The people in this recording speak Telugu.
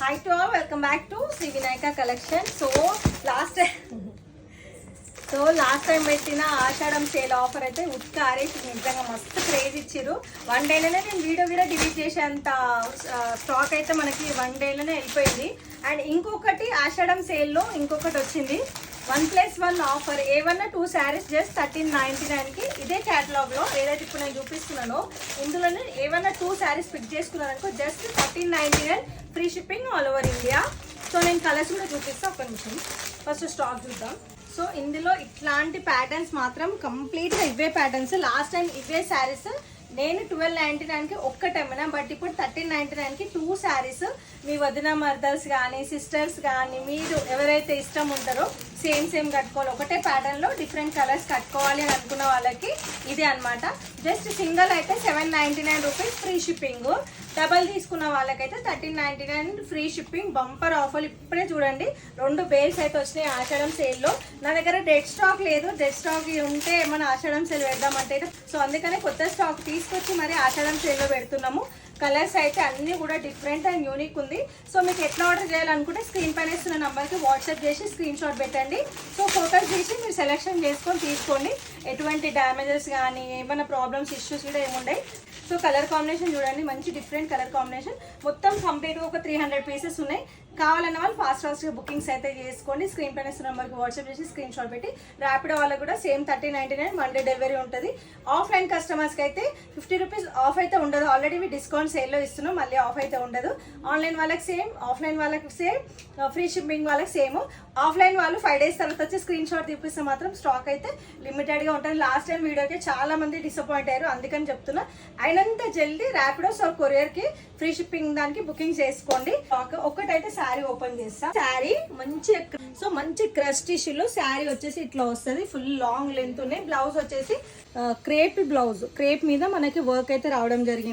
Hi to all, welcome back to Sri Vinayaka collection. Last time పెట్టిన ఆషాఢం సేల్ ఆఫర్ అయితే ఉత్కారేసి నిజంగా మస్తు క్రేజ్ ఇచ్చిర్రు. 1 డేలోనే నేను వీడియో కూడా డిలీట్ చేసేంత స్టాక్ అయితే మనకి 1 డేలోనే వెళ్ళిపోయింది. అండ్ ఇంకొకటి ఆషాఢం సేల్లో ఇంకొకటి వచ్చింది 1+1 ఆఫర్. ఏవన్నా 2 శారీస్ జస్ట్ 1399కి ఇదే క్యాటలాగ్లో ఏదైతే ఇప్పుడు నేను చూపిస్తున్నానో ఇందులోనే ఏవన్నా 2 శారీస్ పిక్ చేసుకున్నారనుకో just 1399 free shipping all over India. So నేను కలర్స్ కూడా చూపిస్తాను. ఒక నిమిషం ఫస్ట్ స్టాక్ చూద్దాం. సో ఇందులో ఇట్లాంటి ప్యాటర్న్స్ మాత్రం కంప్లీట్గా ఇవే ప్యాటర్న్స్. లాస్ట్ టైం ఇవే శారీస్ నేను 1299కి ఒక్కటేమైనా, బట్ ఇప్పుడు 1399కి 2 శారీస్. మీ వదిన మర్దల్స్ కానీ సిస్టర్స్ కానీ మీరు ఎవరైతే ఇష్టం ఉంటారో సేమ్ కట్టుకోవాలి, ఒకటే ప్యాటర్న్లో డిఫరెంట్ కలర్స్ కట్టుకోవాలి అని అనుకున్న వాళ్ళకి ఇదే అనమాట. జస్ట్ సింగిల్ అయితే 799 రూపీస్ ఫ్రీ షిప్పింగ్. డబల్ తీసుకున్న వాళ్ళకైతే 1399 ఫ్రీ షిప్పింగ్. బంపర్ ఆఫర్ ఇప్పుడే చూడండి. 2 బేల్స్ అయితే వచ్చినాయి ఆషాఢం సేల్లో. నా దగ్గర డెడ్ స్టాక్ లేదు. డెడ్ స్టాక్ ఉంటే ఏమైనా ఆషాఢం సేల్ పెడదామంటే, సో అందుకనే కొత్త స్టాక్ తీసుకొచ్చి మరి ఆషాఢం సేల్లో పెడుతున్నాము. కలర్స్ అయితే అన్నీ కూడా డిఫరెంట్ అండ్ యూనిక్ ఉంది. సో మీకు ఎట్లా ఆర్డర్ చేయాలనుకుంటే స్క్రీన్ పైన ఇస్తున్న నెంబర్కి వాట్సాప్ చేసి స్క్రీన్ షాట్ పెట్టండి. సో ఫోటోస్ తీసి మీరు సెలెక్షన్ చేసుకొని తీసుకోండి. ఎటువంటి డ్యామేజెస్ కానీ ఏమైనా ప్రాబ్లమ్స్ ఇష్యూస్ కూడా ఏముంటాయి. సో కలర్ కాంబినేషన్ చూడండి, మంచి డిఫరెంట్ కలర్ కాంబినేషన్. మొత్తం కంప్లీట్గా ఒక 300 పీసెస్ ఉన్నాయి. కావాలన్న వాళ్ళు ఫాస్ట్గా బుకింగ్స్ అయితే చేసుకోండి. స్క్రీన్ పైన ఇస్తున్న నెంబర్కి వాట్సాప్ చేసి స్క్రీన్ షాట్ పెట్టి. ర్యాపిడో వాళ్ళకి కూడా సేమ్ 1399 1 డే డెలివరీ ఉంటుంది. ఆఫ్లైన్ కస్టమర్స్కి అయితే 50 రూపీస్ ఆఫ్ అయితే ఉండదు. ఆల్రెడీ డిస్కౌంట్ సేల్లో ఇస్తున్నాం, మళ్ళీ ఆఫ్ అయితే ఉండదు. ఆన్లైన్ వాళ్ళకి సేమ్, ఆఫ్లైన్ వాళ్ళకి సేమ్, ఫ్రీ షిప్పింగ్ వాళ్ళకి సేమ్. ఆఫ్లైన్ వాళ్ళు 5 డేస్ తర్వాత వచ్చి స్క్రీన్ షాట్ తీపిస్తే మాత్రం స్టాక్ అయితే లిమిటెడ్గా ఉంటుంది. లాస్ట్ టైం వీడియోకి చాలా మంది డిసప్పాయింట్ అయ్యారు, అందుకని చెప్తున్నా. అయినంత జల్దీ ర్యాపిడో సో కొరియర్కి ఫ్రీ షిప్పింగ్ దానికి బుకింగ్ చేసుకోండి. ఒకటైతే శారీ ఓపెన్ చేస్తా. శారీ మంచి క్రష్ టిష్యూలో శారీ వచ్చేసి ఇట్లా వస్తుంది. ఫుల్ లాంగ్ లెంత్ ఉన్నాయి. బ్లౌజ్ వచ్చేసి క్రేప్ బ్లౌజ్, క్రేప్ మీద మనకి వర్క్ అయితే రావడం జరిగింది.